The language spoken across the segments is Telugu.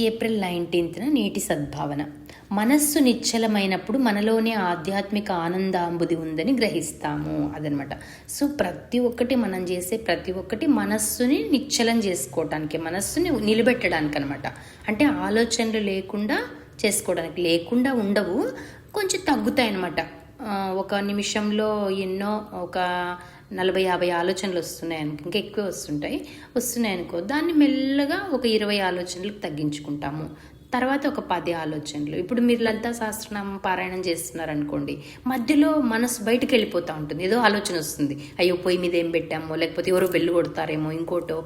ఏప్రిల్ 19న నేటి సద్భావన. మనస్సు నిశ్చలమైనప్పుడు మనలోనే ఆధ్యాత్మిక ఆనందాంబుది ఉందని గ్రహిస్తాము అదనమాట. సో ప్రతి ఒక్కటి మనం చేసే ప్రతి ఒక్కటి మనస్సుని నిశ్చలం చేసుకోవటానికి, మనస్సుని నిలబెట్టడానికి అనమాట. అంటే ఆలోచనలు లేకుండా చేసుకోవడానికి, లేకుండా ఉండవు, కొంచెం తగ్గుతాయి అనమాట. ఒక నిమిషంలో ఎన్నో ఒక 40-50 ఆలోచనలు వస్తున్నాయనుకో, ఇంకా ఎక్కువ వస్తున్నాయనుకో, దాన్ని మెల్లగా ఒక 20 ఆలోచనలకు తగ్గించుకుంటాము. తర్వాత ఒక 10 ఆలోచనలు. ఇప్పుడు మీరు లలితా సహస్రనామం పారాయణం చేస్తున్నారనుకోండి, మధ్యలో మనసు బయటకు వెళ్ళిపోతూ ఉంటుంది, ఏదో ఆలోచన వస్తుంది, అయ్యో పొయ్యి మీద ఏం పెట్టామో, లేకపోతే ఎవరో బెల్లు కొడతారేమో, ఇంకోటో.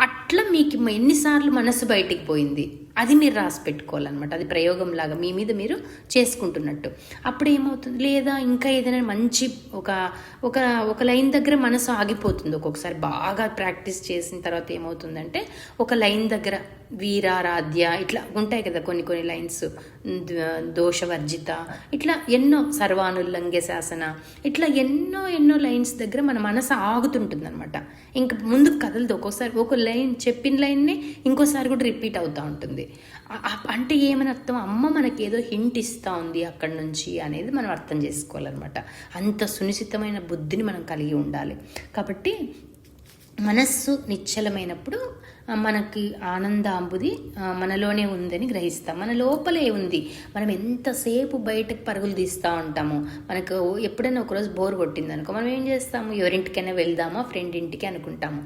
అట్లా మీకు ఎన్నిసార్లు మనసు బయటికి పోయింది అది మీరు రాసి పెట్టుకోవాలన్నమాట. అది ప్రయోగం లాగా మీ మీద మీరు చేసుకుంటున్నట్టు. అప్పుడు ఏమవుతుంది, లేదా ఇంకా ఏదైనా మంచి ఒక ఒక ఒక లైన్ దగ్గర మనసు ఆగిపోతుంది. ఒక్కొక్కసారి బాగా ప్రాక్టీస్ చేసిన తర్వాత ఏమవుతుందంటే, ఒక లైన్ దగ్గర వీరారాధ్య ఇట్లా ఉంటాయి కదా కొన్ని లైన్స్, దోషవర్జిత, ఇట్లా ఎన్నో, సర్వానుల్లంఘ్య శాసన, ఇట్లా ఎన్నో లైన్స్ దగ్గర మన మనసు ఆగుతుంటుంది అనమాట. ఇంకా ముందుకు కదలదు. ఒక్కోసారి ఒక లైన్ చెప్పిన లైన్నే ఇంకోసారి కూడా రిపీట్ అవుతూ ఉంటుంది. అంటే ఏమని అర్థం, అమ్మ మనకి ఏదో హింట్ ఇస్తూ ఉంది అక్కడి నుంచి అనేది మనం అర్థం చేసుకోవాలన్నమాట. అంత సునిశ్చితమైన బుద్ధిని మనం కలిగి ఉండాలి. కాబట్టి మనస్సు నిశ్చలమైనప్పుడు మనకి ఆనందాంబుది మనలోనే ఉందని గ్రహిస్తాం. మన లోపలే ఉంది. మనం ఎంతసేపు బయటకు పరుగులు తీస్తూ ఉంటాము. మనకు ఎప్పుడైనా ఒకరోజు బోర్ కొట్టింది అనుకో, మనం ఏం చేస్తాము, ఎవరింటికైనా వెళ్దామా, ఫ్రెండ్ ఇంటికి అనుకుంటాము.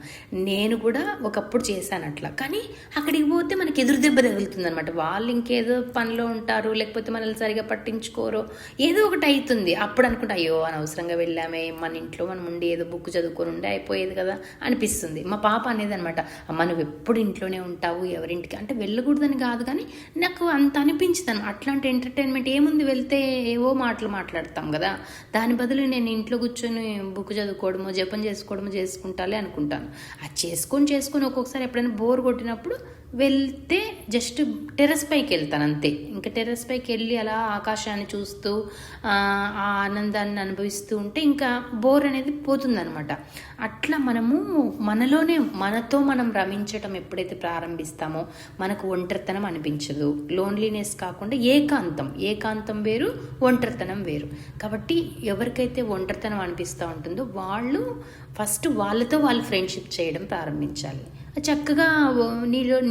నేను కూడా ఒకప్పుడు చేశాను అట్లా. కానీ అక్కడికి పోతే మనకి ఎదురు దెబ్బ తగులుతుంది అనమాట. వాళ్ళు ఇంకేదో పనిలో ఉంటారు, లేకపోతే మనల్ని సరిగా పట్టించుకోరు, ఏదో ఒకటి అవుతుంది. అప్పుడు అనుకుంటా, అయ్యో అనవసరంగా వెళ్ళామే, మన ఇంట్లో మనం ఉండి ఏదో బుక్ చదువుకొని ఉండే అయిపోయేది కదా అనిపిస్తుంది. మా పాప అనేది అనమాట, అమ్మ నువ్వు ఎప్పుడు ఇంట్లోనే ఉంటావు, ఎవరింటికి అంటే వెళ్ళకూడదని కాదు, కానీ నాకు అంత అనిపించదు. అట్లాంటి ఎంటర్టైన్మెంట్ ఏముంది, వెళ్తే ఏవో మాటలు మాట్లాడతాం కదా, దాని బదులు నేను ఇంట్లో కూర్చొని బుక్ చదువుకోవడమో జపం చేసుకోవడమో చేసుకుంటాలే అనుకుంటాను. అది చేసుకొని ఒక్కొక్కసారి ఎప్పుడైనా బోర్ కొట్టినప్పుడు వెళ్తే జస్ట్ టెర్రస్ పైకి వెళ్తాను అంతే. ఇంకా టెర్రస్ పైకి వెళ్ళి అలా ఆకాశాన్ని చూస్తూ ఆ ఆనందాన్ని అనుభవిస్తూ ఉంటే ఇంకా బోర్ అనేది పోతుందనమాట. అట్లా మనము మనలోనే మనతో మనం రమించటం ఎప్పుడైతే ప్రారంభిస్తామో మనకు ఒంటరితనం అనిపించదు. లోన్లీనెస్ కాకుండా ఏకాంతం వేరు, ఒంటరితనం వేరు. కాబట్టి ఎవరికైతే ఒంటరితనం అనిపిస్తూ ఉంటుందో వాళ్ళు ఫస్ట్ వాళ్ళతో వాళ్ళు ఫ్రెండ్షిప్ చేయడం ప్రారంభించాలి. చక్కగా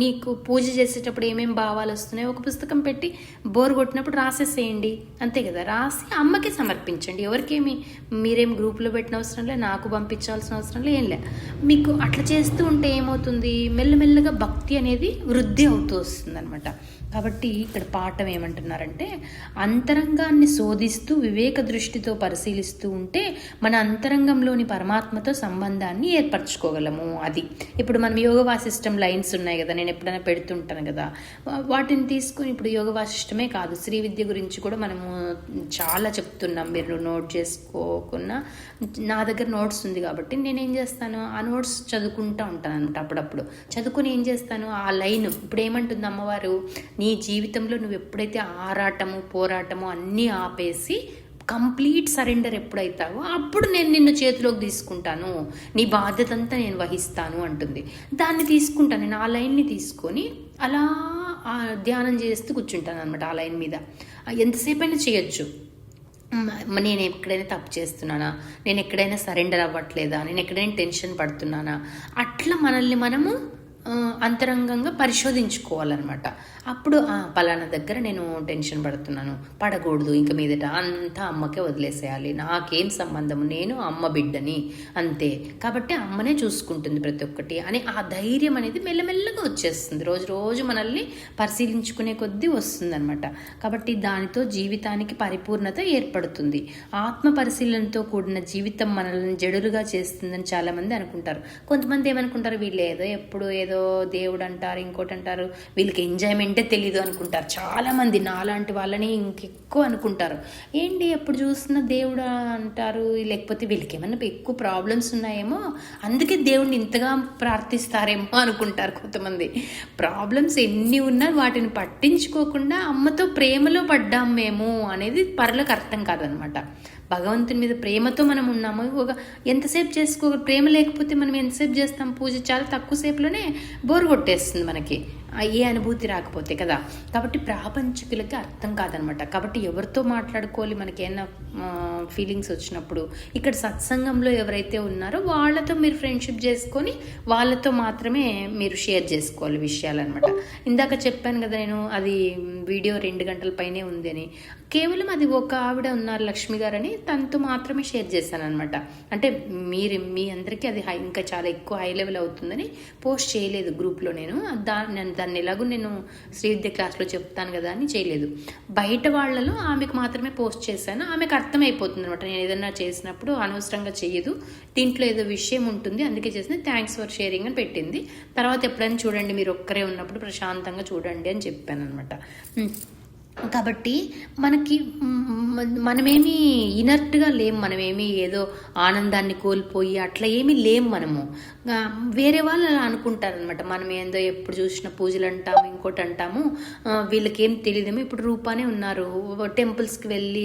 నీకు పూజ చేసేటప్పుడు ఏమేమి భావాలు వస్తున్నాయో ఒక పుస్తకం పెట్టి బోర్ కొట్టినప్పుడు రాసేసేయండి, అంతే కదా. రాసి అమ్మకి సమర్పించండి. ఎవరికేమి మీరేం గ్రూప్లో పెట్టిన అవసరం లే, నాకు పంపించాల్సిన అవసరం లే, ఏం లే. మీకు అట్లా చేస్తూ ఉంటే ఏమవుతుంది, మెల్లమెల్లగా భక్తి అనేది వృద్ధి అవుతూ వస్తుంది అనమాట. కాబట్టి ఇక్కడ పాఠం ఏమంటున్నారంటే, అంతరంగాన్ని శోధిస్తూ వివేక దృష్టితో పరిశీలిస్తూ ఉంటే మన అంతరంగంలోని పరమాత్మతో సంబంధాన్ని ఏర్పరచుకోగలము. అది ఇప్పుడు మనం యోగ వాసిష్టం లైన్స్ ఉన్నాయి కదా, నేను ఎప్పుడైనా పెడుతుంటాను కదా, వాటిని తీసుకుని ఇప్పుడు యోగ వాసిష్టమే కాదు, శ్రీ విద్య గురించి కూడా మనము చాలా చెప్తున్నాం. మీరు నోట్ చేసుకోకున్నా నా దగ్గర నోట్స్ ఉంది కాబట్టి నేనేం చేస్తాను, ఆ నోట్స్ చదువుకుంటూ ఉంటాను అనమాట. అప్పుడప్పుడు చదువుకుని ఏం చేస్తాను, ఆ లైన్ ఇప్పుడు ఏమంటుంది అమ్మవారు, నీ జీవితంలో నువ్వు ఎప్పుడైతే ఆరాటము పోరాటము అన్నీ ఆపేసి కంప్లీట్ సరెండర్ ఎప్పుడైతావో అప్పుడు నేను నిన్ను చేతిలోకి తీసుకుంటాను, నీ బాధ్యత అంతా నేను వహిస్తాను అంటుంది. దాన్ని తీసుకుంటాను నేను, ఆ లైన్ని తీసుకొని అలా ధ్యానం చేస్తూ కూర్చుంటాను అనమాట. ఆ లైన్ మీద ఎంతసేపు అయినా చేయొచ్చు. నేను ఎక్కడైనా తప్పు చేస్తున్నానా, నేను ఎక్కడైనా సరెండర్ అవ్వట్లేదా, నేను ఎక్కడైనా టెన్షన్ పడుతున్నానా, అట్లా మనల్ని మనము అంతరంగంగా పరిశోధించుకోవాలన్నమాట. అప్పుడు పలానా దగ్గర నేను టెన్షన్ పడకూడదు, ఇంక మీదట అంతా అమ్మకే వదిలేసేయాలి, నాకేం సంబంధము, నేను అమ్మ బిడ్డని అంతే, కాబట్టి అమ్మనే చూసుకుంటుంది ప్రతి ఒక్కటి అని ఆ ధైర్యం అనేది మెల్లమెల్లగా వచ్చేస్తుంది. రోజు మనల్ని పరిశీలించుకునే కొద్దీ వస్తుంది అనమాట. కాబట్టి దానితో జీవితానికి పరిపూర్ణత ఏర్పడుతుంది. ఆత్మ పరిశీలనతో కూడిన జీవితం మనల్ని జడులుగా చేస్తుందని చాలామంది అనుకుంటారు. కొంతమంది ఏమనుకుంటారు, వీళ్ళు ఎప్పుడు ఏదో దేవుడు అంటారు, ఇంకోటి అంటారు, వీళ్ళకి ఎంజాయ్మెంటే తెలీదు అనుకుంటారు. చాలామంది నాలాంటి వాళ్ళని ఇంకెక్కువ అనుకుంటారు. ఏంటి ఎప్పుడు చూస్తున్నా దేవుడు అంటారు, లేకపోతే వీళ్ళకి ఏమన్నా ఎక్కువ ప్రాబ్లమ్స్ ఉన్నాయేమో అందుకే దేవుడిని ఇంతగా ప్రార్థిస్తారేమో అనుకుంటారు కొంతమంది. ప్రాబ్లమ్స్ ఎన్ని ఉన్నా వాటిని పట్టించుకోకుండా అమ్మతో ప్రేమలో పడ్డాం మేము అనేది పరులకు అర్థం కాదనమాట. భగవంతుని మీద ప్రేమతో మనం ఉన్నాము. ఎంతసేపు ప్రేమ లేకపోతే మనం ఎంతసేపు చేస్తాం పూజ, చాలా తక్కువ సేపులోనే బోర్ కొట్టేస్తుంది మనకి. ఏ అనుభూతి రాకపోతే కదా. కాబట్టి ప్రాపంచికులకి అర్థం కాదనమాట. కాబట్టి ఎవరితో మాట్లాడుకోవాలి, మనకి ఏమైనా ఫీలింగ్స్ వచ్చినప్పుడు ఇక్కడ సత్సంగంలో ఎవరైతే ఉన్నారో వాళ్ళతో మీరు ఫ్రెండ్షిప్ చేసుకొని వాళ్ళతో మాత్రమే మీరు షేర్ చేసుకోవాలి విషయాలు అనమాట. ఇందాక చెప్పాను కదా నేను, అది వీడియో 2 గంటల పైనే ఉంది అని. కేవలం అది ఒక ఆవిడ ఉన్నారు లక్ష్మి గారని, తనతో మాత్రమే షేర్ చేశాను అనమాట. అంటే మీ అందరికీ అది ఇంకా చాలా ఎక్కువ హై లెవెల్ అవుతుందని పోస్ట్ చేయలేదు గ్రూప్లో. నేను దాన్ని ఎలాగో నేను శ్రీవిద్య క్లాస్లో చెప్తాను కదా అని చేయలేదు. బయట వాళ్ళలో ఆమెకు మాత్రమే పోస్ట్ చేశాను. ఆమెకు అర్థమైపోతుంది అనమాట, నేను ఏదన్నా చేసినప్పుడు అనవసరంగా చెయ్యదు, దీంట్లో ఏదో విషయం ఉంటుంది అందుకే చేసింది, థ్యాంక్స్ ఫర్ షేరింగ్ అని పెట్టింది. తర్వాత ఎప్పుడైనా చూడండి, మీరు ఒక్కరే ఉన్నప్పుడు ప్రశాంతంగా చూడండి అని చెప్పాను అనమాట. కాబట్టి మనమేమి ఇనర్ట్గా లేం, మనమేమి ఏదో ఆనందాన్ని కోల్పోయి అట్లా ఏమీ లేం మనము. వేరే వాళ్ళు అలా అనుకుంటారనమాట, మనం ఏందో ఎప్పుడు చూసిన పూజలు అంటాము, ఇంకోటి అంటాము, వీళ్ళకేం తెలియదేమో. ఇప్పుడు రూపానే ఉన్నారు, టెంపుల్స్కి వెళ్ళి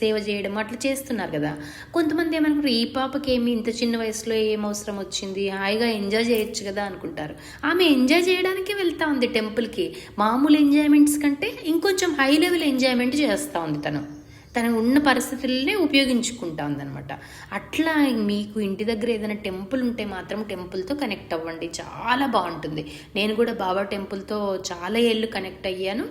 సేవ చేయడం అట్లా చేస్తున్నారు కదా. కొంతమంది ఏమనుకుంటారు, ఈ పాపకి ఏమి ఇంత చిన్న వయసులో ఏం అవసరం వచ్చింది, హాయిగా ఎంజాయ్ చేయొచ్చు కదా అనుకుంటారు. ఆమె ఎంజాయ్ చేయడానికి వెళ్తా ఉంది టెంపుల్కి, మామూలు ఎంజాయ్మెంట్స్ కంటే ఇంకొంచెం హై లెవెల్ ఎంజాయ్మెంట్ చేస్తూ ఉంది. తను ఉన్న పరిస్థితులనే ఉపయోగించుకుంటా ఉందనమాట. అట్లా మీకు ఇంటి దగ్గర ఏదైనా టెంపుల్ ఉంటే మాత్రం టెంపుల్తో కనెక్ట్ అవ్వండి, చాలా బాగుంటుంది. నేను కూడా బాబా టెంపుల్తో చాలా ఏళ్ళు కనెక్ట్ అయ్యాను.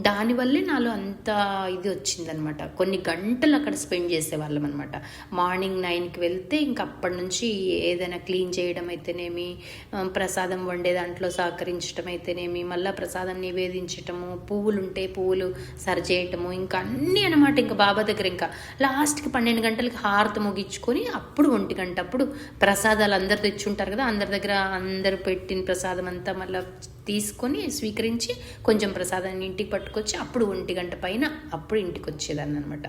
దానివల్లే నాలో అంత ఇది వచ్చిందనమాట. కొన్ని గంటలు అక్కడ స్పెండ్ చేసేవాళ్ళం అనమాట. మార్నింగ్ 9కి వెళ్తే ఇంక అప్పటి నుంచి ఏదైనా క్లీన్ చేయడం అయితేనేమి, ప్రసాదం వండే దాంట్లో సహకరించడం అయితేనేమి, మళ్ళీ ప్రసాదం నివేదించటము, పువ్వులు ఉంటే పువ్వులు సరిచేయటము, ఇంకా అన్నీ అనమాట. ఇంకా బాబా దగ్గర ఇంకా లాస్ట్కి 12 గంటలకి హారతి ముగించుకొని అప్పుడు 1 గంట అప్పుడు ప్రసాదాలు అందరు తెచ్చుంటారు కదా, అందరి దగ్గర అందరు పెట్టిన ప్రసాదం అంతా మళ్ళీ తీసుకొని స్వీకరించి కొంచెం ప్రసాదాన్ని ఇంటికి పట్టుకొచ్చి అప్పుడు 1 గంట పైన అప్పుడు ఇంటికి వచ్చేదాన్ని అనమాట.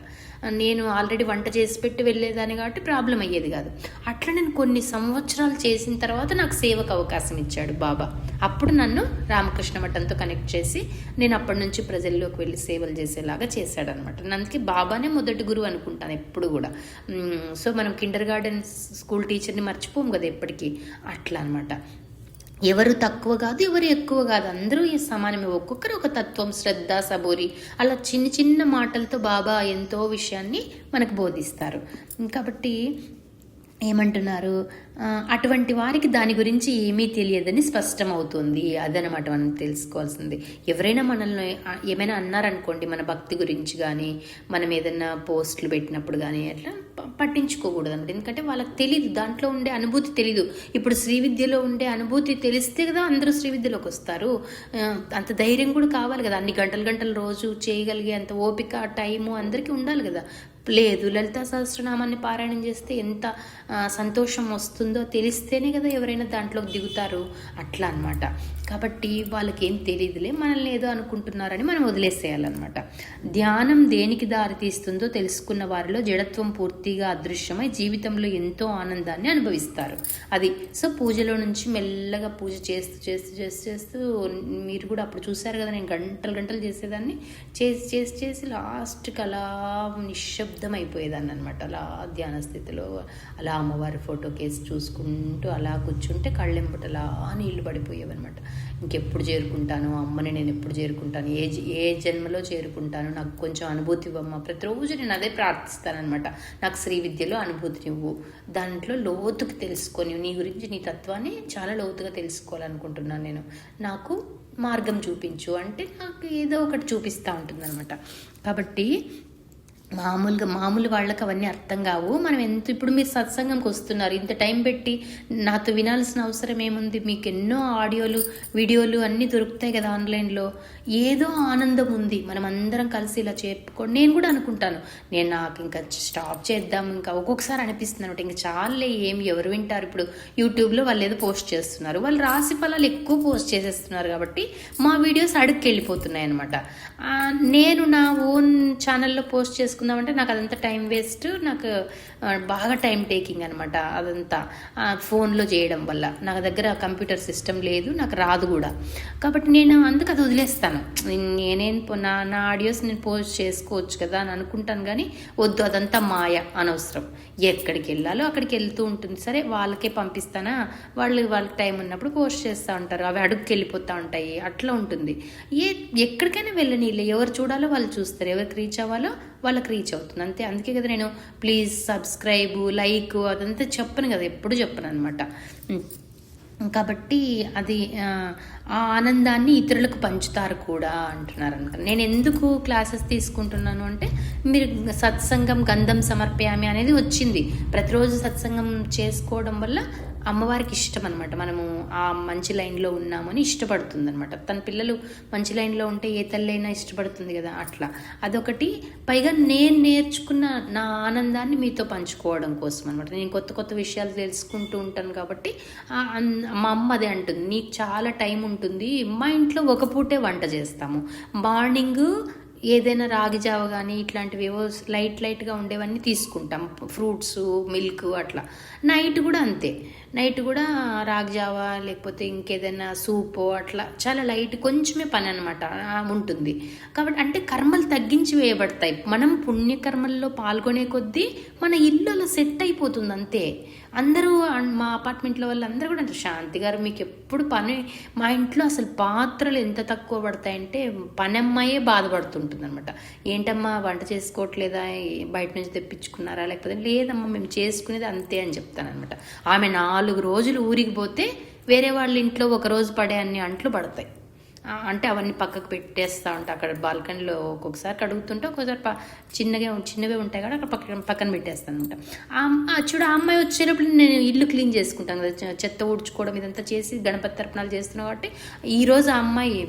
నేను ఆల్రెడీ వంట చేసి పెట్టి వెళ్ళేదాన్ని కాబట్టి ప్రాబ్లం అయ్యేది కాదు. అట్లా నేను కొన్ని సంవత్సరాలు చేసిన తర్వాత నాకు సేవకు అవకాశం ఇచ్చాడు బాబా. అప్పుడు నన్ను రామకృష్ణ మఠంతో కనెక్ట్ చేసి నేను అప్పటి నుంచి ప్రజల్లోకి వెళ్ళి సేవలు చేసేలాగా చేశాడనమాట. అందుకే బాబానే మొదటి గురువు అనుకుంటాను ఎప్పుడు కూడా. సో మనం కిండర్ గార్డెన్ స్కూల్ టీచర్ని మర్చిపోము కదా ఎప్పటికీ, అట్లా అనమాట. ఎవరు తక్కువ కాదు, ఎవరు ఎక్కువ కాదు, అందరూ ఈ సమానమే. ఒక్కొక్కరు ఒక తత్వం, శ్రద్ధ, సబూరి, అలా చిన్న చిన్న మాటలతో బాబా ఎంతో విషయాన్ని మనకు బోధిస్తారు. కాబట్టి ఏమంటున్నారు, అటువంటి వారికి దాని గురించి ఏమీ తెలియదని స్పష్టమవుతుంది. అదనమాట మనం తెలుసుకోవాల్సింది. ఎవరైనా మనల్ని ఏమైనా అన్నారనుకోండి మన భక్తి గురించి కానీ, మనం ఏదైనా పోస్టులు పెట్టినప్పుడు కానీ అట్లా పట్టించుకోకూడదు అనమాట. ఎందుకంటే వాళ్ళకి తెలీదు, దాంట్లో ఉండే అనుభూతి తెలీదు. ఇప్పుడు శ్రీవిద్యలో ఉండే అనుభూతి తెలిస్తే కదా అందరూ శ్రీవిద్యలోకి వస్తారు. అంత ధైర్యం కూడా కావాలి కదా, అన్ని గంటలు రోజు చేయగలిగే అంత ఓపిక, టైము అందరికీ ఉండాలి కదా. లేదు, లలితా సహస్రనామాన్ని పారాయణం చేస్తే ఎంత సంతోషం వస్తుందో తెలిస్తేనే కదా ఎవరైనా దాంట్లోకి దిగుతారు, అట్లా అనమాట. కాబట్టి వాళ్ళకి ఏం తెలియదులే, మనల్ని ఏదో అనుకుంటున్నారని మనం వదిలేసేయాలన్నమాట. ధ్యానం దేనికి దారితీస్తుందో తెలుసుకున్న వారిలో జడత్వం పూర్తిగా అదృశ్యమై జీవితంలో ఎంతో ఆనందాన్ని అనుభవిస్తారు. అది సో పూజలో నుంచి మెల్లగా పూజ చేస్తూ చేస్తూ చేస్తూ చేస్తూ మీరు కూడా అప్పుడు చూసారు కదా, నేను గంటలు చేసేదాన్ని. చేసి లాస్ట్కి అలా నిశ్శబ్దం అయిపోయేదాన్ని అనమాట. అలా ధ్యాన స్థితిలో అలా అమ్మవారి ఫోటో కేసు చూసుకుంటూ అలా కూర్చుంటే కళ్ళెంబట అలా నీళ్లు పడిపోయేవన్నమాట. ఇంకెప్పుడు చేరుకుంటాను అమ్మని, నేను ఎప్పుడు చేరుకుంటాను, ఏ జన్మలో చేరుకుంటాను, నాకు కొంచెం అనుభూతి ఇవ్వమ్మ. ప్రతిరోజు నేను అదే ప్రార్థిస్తానమాట. నాకు శ్రీ విద్యలో అనుభూతిని ఇవ్వు, దాంట్లో లోతుకు తెలుసుకొని నీ గురించి, నీ తత్వాన్ని చాలా లోతుగా తెలుసుకోవాలనుకుంటున్నాను నేను, నాకు మార్గం చూపించు అంటే నాకు ఏదో ఒకటి చూపిస్తూ ఉంటుందన్నమాట. కాబట్టి మామూలు వాళ్ళకి అవన్నీ అర్థం కావు. మనం ఇప్పుడు మీరు సత్సంగంకి వస్తున్నారు, ఇంత టైం పెట్టి నాతో వినాల్సిన అవసరం ఏముంది? మీకు ఎన్నో ఆడియోలు, వీడియోలు అన్నీ దొరుకుతాయి కదా ఆన్లైన్లో. ఏదో ఆనందం ఉంది, మనం అందరం కలిసి ఇలా చెప్పుకోండి. నేను కూడా అనుకుంటాను, నాకు ఇంకా స్టాప్ చేద్దాం, ఇంకా ఒక్కొక్కసారి అనిపిస్తుంది అనమాట, ఇంకా చాలే, ఎవరు వింటారు. ఇప్పుడు యూట్యూబ్లో వాళ్ళు ఏదో పోస్ట్ చేస్తున్నారు, వాళ్ళు రాశి ఫలాలు ఎక్కువ పోస్ట్ చేసేస్తున్నారు కాబట్టి మా వీడియోస్ అడుక్కి వెళ్ళిపోతున్నాయి అనమాట. నేను నా ఓన్ ఛానల్లో పోస్ట్ తెలుసుకుందామంటే నాకు అదంతా టైం వేస్ట్, నాకు బాగా టైం టేకింగ్ అనమాట అదంతా ఫోన్లో చేయడం వల్ల. నా దగ్గర కంప్యూటర్ సిస్టమ్ లేదు, నాకు రాదు కూడా. కాబట్టి నేను అందుకు అది వదిలేస్తాను. నేనేం నా ఆడియోస్ నేను పోస్ట్ చేసుకోవచ్చు కదా అని అనుకుంటాను, కానీ వద్దు, అదంతా మాయ, అనవసరం. ఎక్కడికి వెళ్ళాలో అక్కడికి వెళ్తూ ఉంటుంది. సరే వాళ్ళకే పంపిస్తానా, వాళ్ళకి టైం ఉన్నప్పుడు పోస్ట్ చేస్తూ ఉంటారు, అవి అడుగుకి వెళ్ళిపోతూ ఉంటాయి, అట్లా ఉంటుంది. ఎక్కడికైనా వెళ్ళనీళ్ళు, ఎవరు చూడాలో వాళ్ళు చూస్తారు, ఎవరికి రీచ్ అవ్వాలో వాళ్ళకి రీచ్ అవుతుంది, అంతే. అందుకే కదా నేను ప్లీజ్ సబ్స్క్రైబ్, లైక్ అదంతా చెప్పను కదా, ఎప్పుడు చెప్పను అనమాట. కాబట్టి అది ఆ ఆనందాన్ని ఇతరులకు పంచుతారు కూడా అంటున్నారు అనమాట. నేను ఎందుకు క్లాసెస్ తీసుకుంటున్నాను అంటే, మీరు సత్సంగం గంధం సమర్పయామి అనేది వచ్చింది. ప్రతిరోజు సత్సంగం చేసుకోవడం వల్ల అమ్మవారికి ఇష్టం అనమాట. మనము ఆ మంచి లైన్లో ఉన్నామని ఇష్టపడుతుంది అనమాట. తన పిల్లలు మంచి లైన్లో ఉంటే ఏ తల్లైనా ఇష్టపడుతుంది కదా, అట్లా అదొకటి. పైగా నేను నేర్చుకున్న నా ఆనందాన్ని మీతో పంచుకోవడం కోసం అనమాట. నేను కొత్త కొత్త విషయాలు తెలుసుకుంటూ ఉంటాను కాబట్టి మా అమ్మ అదే అంటుంది, నీకు చాలా టైం ఉంటుంది, మా ఇంట్లో ఒక పూటే వంట చేస్తాము. మార్నింగ్ ఏదైనా రాగి జావ కానీ ఇట్లాంటివి ఏవో లైట్గా ఉండేవన్నీ తీసుకుంటాం, ఫ్రూట్స్, మిల్క్ అట్లా. నైట్ కూడా అంతే, నైట్ కూడా రాగి జావ లేకపోతే ఇంకేదైనా సూపు అట్లా చాలా లైట్, కొంచెమే పని అనమాట ఉంటుంది. కాబట్టి అంటే కర్మలు తగ్గించి వేయబడతాయి. మనం పుణ్యకర్మల్లో పాల్గొనే కొద్దీ మన ఇల్లు అలా సెట్ అయిపోతుంది, అంతే. అందరూ మా అపార్ట్మెంట్లో వాళ్ళు అందరూ కూడా అంటారు, శాంతి గారు మీకు ఎప్పుడు పని, మా ఇంట్లో అసలు పాత్రలు ఎంత తక్కువ పడతాయంటే పని అమ్మాయే బాధపడుతుంటుంది అనమాట. ఏంటమ్మా వంట చేసుకోవట్లేదా, బయట నుంచి తెప్పించుకున్నారా, లేకపోతే లేదమ్మా మేము చేసుకునేది అంతే అని చెప్తానమాట. ఆమె 4 రోజులు ఊరికి పోతే వేరే వాళ్ళ ఇంట్లో ఒక రోజు పడే అన్ని అంట్లు పడతాయి. అంటే అవన్నీ పక్కకు పెట్టేస్తూ ఉంటా అక్కడ బాల్కనీలో. ఒక్కొక్కసారి కడుగుతుంటే ఒక్కొక్కసారి చిన్నవే ఉంటాయి కదా, అక్కడ పక్కన పెట్టేస్తాను అనమాట. చూడు, ఆ అమ్మాయి వచ్చేటప్పుడు నేను ఇల్లు క్లీన్ చేసుకుంటాను కదా, చెత్త ఊడ్చుకోవడం ఇదంతా చేసి గణపతి తర్పణాలు చేస్తున్నాను కాబట్టి ఈరోజు ఆ అమ్మాయి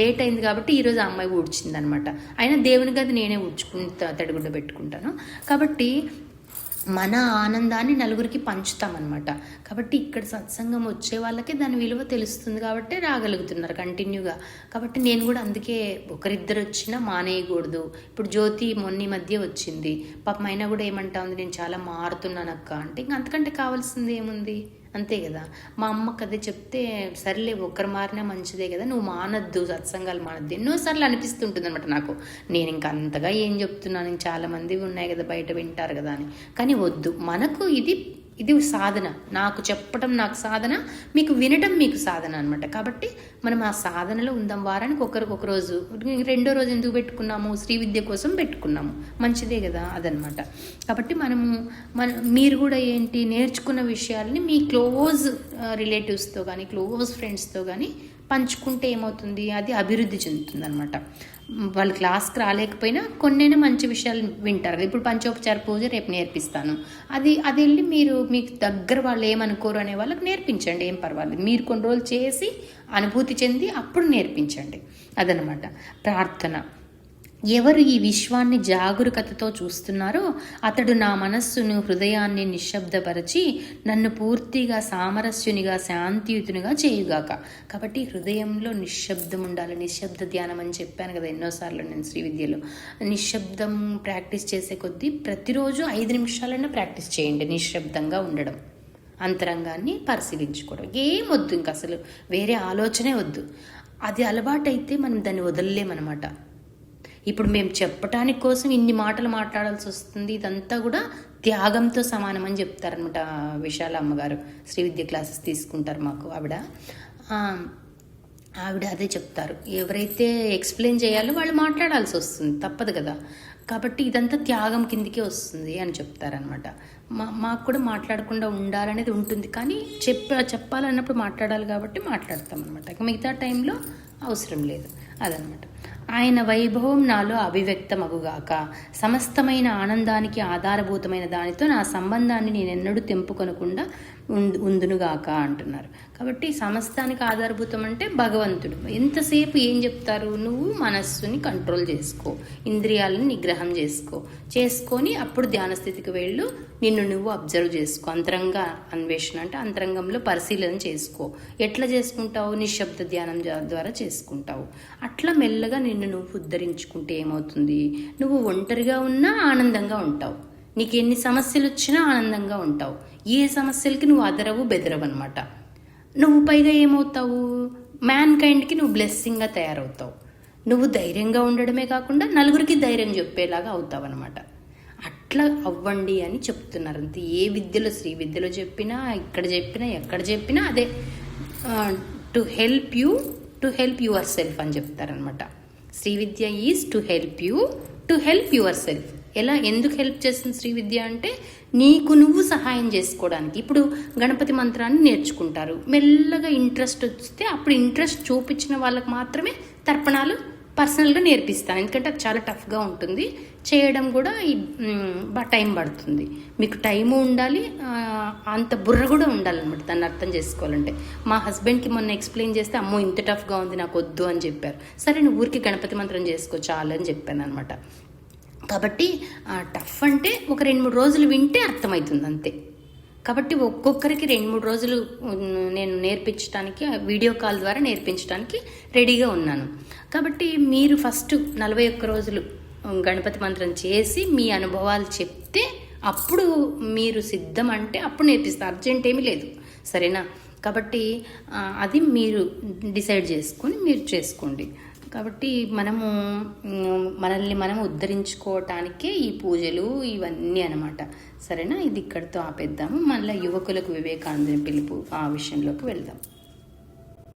లేట్ అయింది కాబట్టి ఈరోజు ఆ అమ్మాయి ఊడ్చింది అనమాట. అయినా దేవుని గది నేనే ఊడ్చుకుని తడిగుడ్డ పెట్టుకుంటాను. కాబట్టి మన ఆనందాన్ని నలుగురికి పంచుతామన్నమాట. కాబట్టి ఇక్కడ సత్సంగం వచ్చే వాళ్ళకే దాని విలువ తెలుస్తుంది కాబట్టి రాగలుగుతున్నారు కంటిన్యూగా. కాబట్టి నేను కూడా అందుకే ఒకరిద్దరు వచ్చినా మానేయకూడదు. ఇప్పుడు జ్యోతి మొన్న మధ్య వచ్చింది, పాపం అయినా కూడా ఏమంటా ఉంది, నేను చాలా మారుతున్నాను అక్క అంటే. ఇంక అంతకంటే కావాల్సింది ఏముంది, అంతే కదా. మా అమ్మకి అదే చెప్తే, సర్లే ఒక్కరు మారినా మంచిదే కదా, నువ్వు మానద్దు, సత్సంగాలు మానద్దు ఎన్నోసార్లు అనిపిస్తుంటుంది అనమాట నాకు. నేను ఇంకా అంతగా ఏం చెప్తున్నాను, చాలామంది ఉన్నాయి కదా బయట వింటారు కదా అని. కానీ వద్దు, మనకు ఇది సాధన, నాకు చెప్పడం నాకు సాధన, మీకు వినటం మీకు సాధన అనమాట. కాబట్టి మనం ఆ సాధనలో ఉందాం. వారానికి ఒక రోజు, రెండో రోజు ఎందుకు పెట్టుకున్నాము, శ్రీ విద్య కోసం పెట్టుకున్నాము, మంచిదే కదా అదనమాట. కాబట్టి మీరు కూడా ఏంటి నేర్చుకున్న విషయాల్ని మీ క్లోజ్ రిలేటివ్స్తో కానీ క్లోజ్ ఫ్రెండ్స్తో కానీ పంచుకుంటే ఏమవుతుంది, అది అభివృద్ధి చెందుతుంది అనమాట. వాళ్ళు క్లాస్కి రాలేకపోయినా కొన్నైనా మంచి విషయాలు వింటారు. ఇప్పుడు పంచోపచార పూజ రేపు నేర్పిస్తాను, అది వెళ్ళి మీకు దగ్గర వాళ్ళు ఏమనుకోరు అనే వాళ్ళకి నేర్పించండి, ఏం పర్వాలేదు. మీరు కొన్ని రోజులు చేసి అనుభూతి చెంది అప్పుడు నేర్పించండి, అదనమాట. ప్రార్థన. ఎవరు ఈ విశ్వాన్ని జాగరూకతతో చూస్తున్నారో అతడు నా మనస్సును హృదయాన్ని నిశ్శబ్దపరిచి నన్ను పూర్తిగా సామరస్యునిగా శాంతియుతునిగా చేయుగాక. కాబట్టి హృదయంలో నిశ్శబ్దం ఉండాలి. నిశ్శబ్ద ధ్యానం అని చెప్పాను కదా ఎన్నోసార్లు నేను శ్రీ విద్యలో. నిశ్శబ్దం ప్రాక్టీస్ చేసే కొద్దీ ప్రతిరోజు 5 నిమిషాలైనా ప్రాక్టీస్ చేయండి నిశ్శబ్దంగా ఉండడం, అంతరంగాన్ని పరిశీలించుకోవడం. ఏం వద్దు, ఇంక అసలు వేరే ఆలోచనే వద్దు. అది అలవాటైతే మనం దాన్ని వదలలేమన్నమాట. ఇప్పుడు మేము చెప్పటానికి కోసం ఇన్ని మాటలు మాట్లాడాల్సి వస్తుంది, ఇదంతా కూడా త్యాగంతో సమానం అని చెప్తారనమాట విశాల అమ్మగారు. శ్రీ విద్య క్లాసెస్ తీసుకుంటారు మాకు ఆవిడ అదే చెప్తారు. ఎవరైతే ఎక్స్ప్లెయిన్ చేయాలో వాళ్ళు మాట్లాడాల్సి వస్తుంది, తప్పదు కదా. కాబట్టి ఇదంతా త్యాగం కిందికే వస్తుంది అని చెప్తారనమాట. మాకు కూడా మాట్లాడకుండా ఉండాలనేది ఉంటుంది, కానీ చెప్పాలన్నప్పుడు మాట్లాడాలి కాబట్టి మాట్లాడతామన్నమాట. మిగతా టైంలో అవసరం లేదు, అదనమాట. ఆయన వైభవం నాలో అభివ్యక్తమగుగాక. సమస్తమైన ఆనందానికి ఆధారభూతమైన దానితో నా సంబంధాన్ని నేనెన్నడూ తెంపుకొనకుండా ఉందునుగాక అంటున్నారు. కాబట్టి సమస్తానికి ఆధారభూతం అంటే భగవంతుడు. ఎంతసేపు ఏం చెప్తారు, నువ్వు మనస్సుని కంట్రోల్ చేసుకో, ఇంద్రియాలను నిగ్రహం చేసుకొని అప్పుడు ధ్యాన స్థితికి వెళ్ళు, నిన్ను నువ్వు అబ్జర్వ్ చేసుకో, అంతరంగ అన్వేషణ అంటే అంతరంగంలో పరిశీలన చేసుకో. ఎట్లా చేసుకుంటావు, నిశ్శబ్ద ధ్యానం ద్వారా చేసుకుంటావు. అట్లా మెల్లగా నిన్ను నువ్వు ఉద్ధరించుకుంటే ఏమవుతుంది, నువ్వు ఒంటరిగా ఉన్నా ఆనందంగా ఉంటావు, నీకు ఎన్ని సమస్యలు వచ్చినా ఆనందంగా ఉంటావు, ఏ సమస్యలకి నువ్వు అదరవు బెదరవు అనమాట. నువ్వు పైగా ఏమవుతావు, మ్యాన్ కైండ్కి నువ్వు బ్లెస్సింగ్గా తయారవుతావు. నువ్వు ధైర్యంగా ఉండడమే కాకుండా నలుగురికి ధైర్యం చెప్పేలాగా అవుతావు అనమాట. అట్లా అవ్వండి అని చెప్తున్నారు అంతే. ఏ విద్యలో, శ్రీ విద్యలో చెప్పినా, ఇక్కడ చెప్పినా, ఎక్కడ చెప్పినా అదే, టు హెల్ప్ యువర్ సెల్ఫ్ అని చెప్తారనమాట. Sri Vidya is to help yourself. ఎందుకు హెల్ప్ చేస్తుంది శ్రీ విద్య అంటే, నీకు నువ్వు సహాయం చేసుకోవడానికి. ఇప్పుడు గణపతి మంత్రాన్ని నేర్చుకుంటారు, మెల్లగా ఇంట్రెస్ట్ వస్తే అప్పుడు ఇంట్రెస్ట్ చూపించిన వాళ్ళకి మాత్రమే తర్పణాలు పర్సనల్గా నేర్పిస్తాను. ఎందుకంటే అది చాలా టఫ్గా ఉంటుంది, చేయడం కూడా టైం పడుతుంది. మీకు టైము ఉండాలి, అంత బుర్ర కూడా ఉండాలన్నమాట దాన్ని అర్థం చేసుకోవాలంటే. మా హస్బెండ్కి మొన్న ఎక్స్ప్లెయిన్ చేస్తే, అమ్మో ఇంత టఫ్గా ఉంది నాకు వద్దు అని చెప్పారు. సరే నువ్వు ఊరికి గణపతి మంత్రం చేసుకో చాలు అని చెప్పాను అనమాట. కాబట్టి టఫ్ అంటే ఒక 2-3 రోజులు వింటే అర్థమవుతుంది అంతే. కాబట్టి ఒక్కొక్కరికి 2-3 రోజులు నేను నేర్పించడానికి, వీడియో కాల్ ద్వారా నేర్పించడానికి రెడీగా ఉన్నాను. కాబట్టి మీరు ఫస్ట్ 41 రోజులు గణపతి మంత్రం చేసి మీ అనుభవాలు చెప్తే అప్పుడు మీరు సిద్ధం అంటే అప్పుడు నేర్పిస్తారు, అర్జెంట్ ఏమీ లేదు, సరేనా? కాబట్టి అది మీరు డిసైడ్ చేసుకొని మీరు చేసుకోండి. కాబట్టి మనల్ని మనం ఉద్ధరించుకోవటానికే ఈ పూజలు ఇవన్నీ అనమాట, సరేనా? ఇది ఇక్కడితో ఆపేద్దాము. మళ్ళీ యువకులకు వివేకానందుని పిలుపు ఆ విషయంలోకి వెళ్దాం.